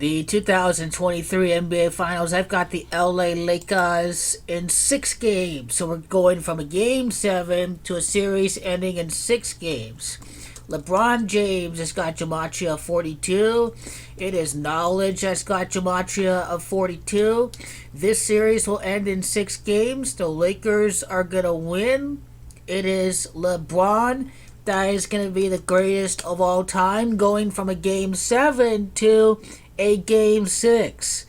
The 2023 NBA Finals, I've got the LA Lakers in 6 games. So we're going from a game 7 to a series ending in 6 games. LeBron James has got gematria of 42. It is Knowledge that's got gematria of 42. This series will end in 6 games. The Lakers are going to win. It is LeBron that is going to be the greatest of all time, going from a game 7 to a game 6.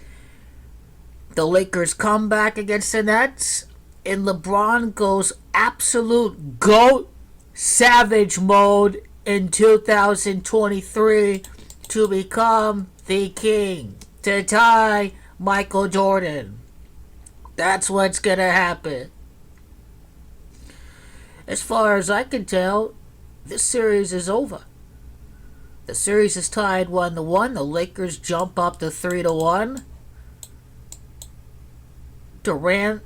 The Lakers come back against the Nets, and LeBron goes absolute GOAT savage mode in 2023 to become the king, to tie Michael Jordan. That's what's gonna happen. As far as I can tell, this series is over. The series is tied 1-1. The Lakers jump up to 3-1. Durant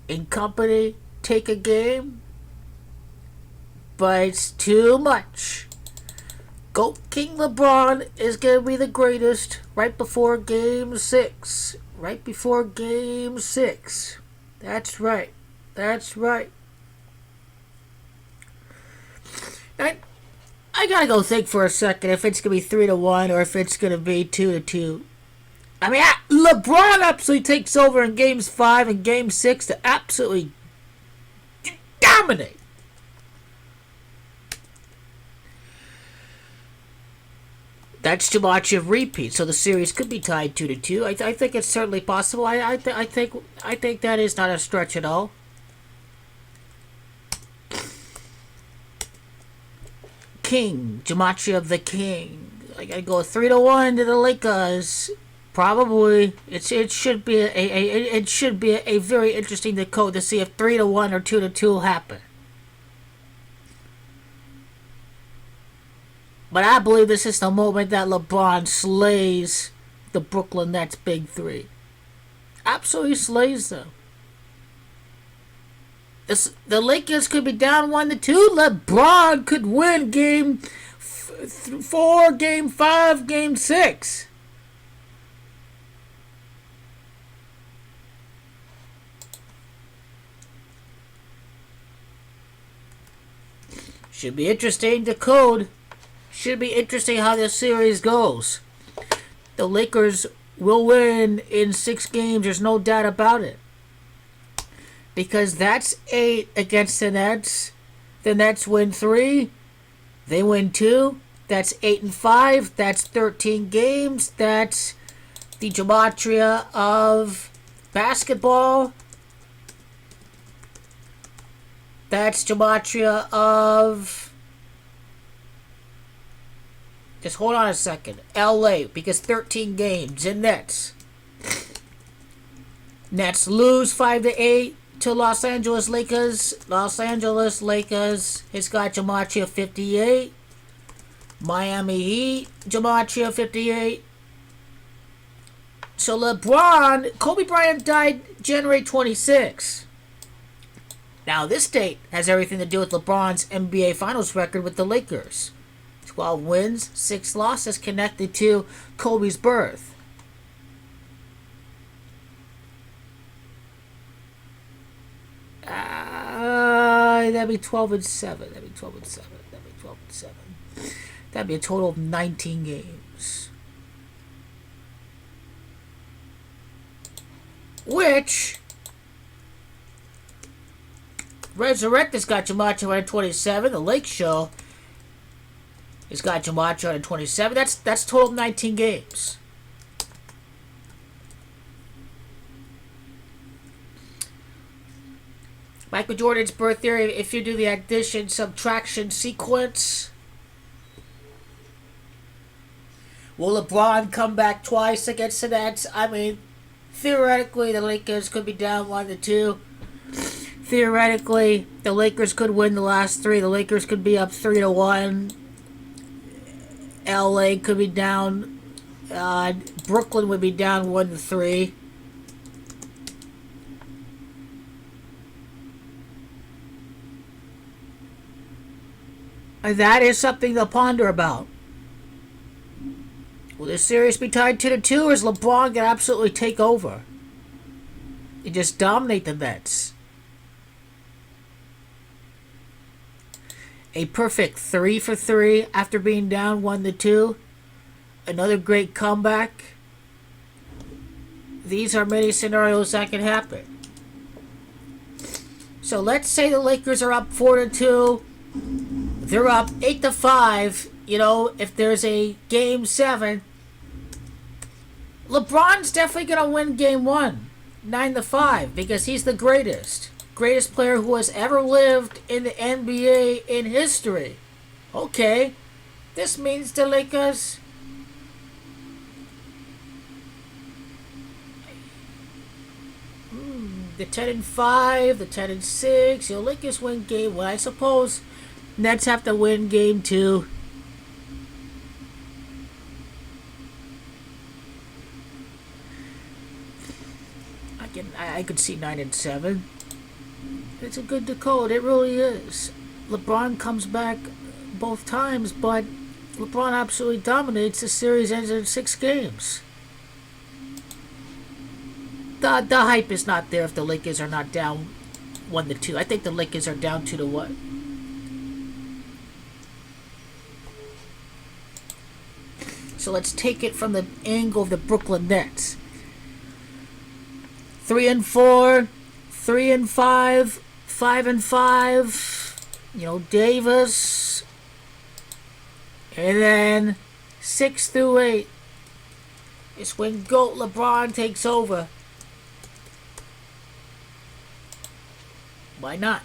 and company take a game, but it's too much. GOAT King LeBron is going to be the greatest right before game 6. Right before game 6. That's right. That's right. I gotta go think for a second if it's gonna be 3-1 or if it's gonna be 2-2. I mean, LeBron absolutely takes over in games 5 and game 6 to absolutely dominate. That's too much of repeat, so the series could be tied 2-2. I think it's certainly possible. I think that is not a stretch at all. King, gematria of the king. I gotta go 3-1 to the Lakers. Probably it should be a very interesting decode to see if 3-1 or 2-2 will happen. But I believe this is the moment that LeBron slays the Brooklyn Nets big three. Absolutely slays them. The Lakers could be down 1-2. LeBron could win game 4, game 5, game 6. Should be interesting to code. Should be interesting how this series goes. The Lakers will win in 6 games. There's no doubt about it. Because that's 8 against the Nets. The Nets win 3. They win 2. That's 8-5. That's 13 games. That's the gematria of basketball. That's gematria of... Just hold on a second. LA, because 13 games in Nets. Nets lose 5-8 to Los Angeles Lakers. Los Angeles Lakers has got gematria 58. Miami Heat, gematria 58. So LeBron, Kobe Bryant died January 26. Now this date has everything to do with LeBron's NBA Finals record with the Lakers. 12 wins, 6 losses connected to Kobe's birth. That'd be 12-7. That'd be 12-7. That'd be 12-7. That'd be a total of 19 games. Which Resurrect has got gematria 127. The Lake Show has got gematria 127. That's total of 19 games. Michael Jordan's birth year, if you do the addition subtraction sequence, will LeBron come back twice against the Nets? I mean, theoretically, the Lakers could be down 1-2. Theoretically, the Lakers could win the last 3. The Lakers could be up 3-1. LA could be down. Brooklyn would be down 1-3. That is something to ponder about. Will this series be tied 2-2, or is LeBron gonna absolutely take over and just dominate the Nets? A perfect 3 for 3 after being down 1-2. Another great comeback. These are many scenarios that can happen. So let's say the Lakers are up 4-2. They're up 8-5. You know, if there's a game 7, LeBron's definitely gonna win game 1, 9-5, because he's the greatest player who has ever lived in the NBA in history. Okay, this means the Lakers. The 10-5, the 10-6. The Lakers win game 1. I suppose Nets have to win game 2. I could see 9-7. It's a good decode. It really is. LeBron comes back both times, but LeBron absolutely dominates. The series ends in 6 games. The hype is not there if the Lakers are not down 1-2. I think the Lakers are down 2-1. So let's take it from the angle of the Brooklyn Nets. 3-4, 3-5, 5-5. You know, Davis, and then 6-8 is when GOAT LeBron takes over. Why not?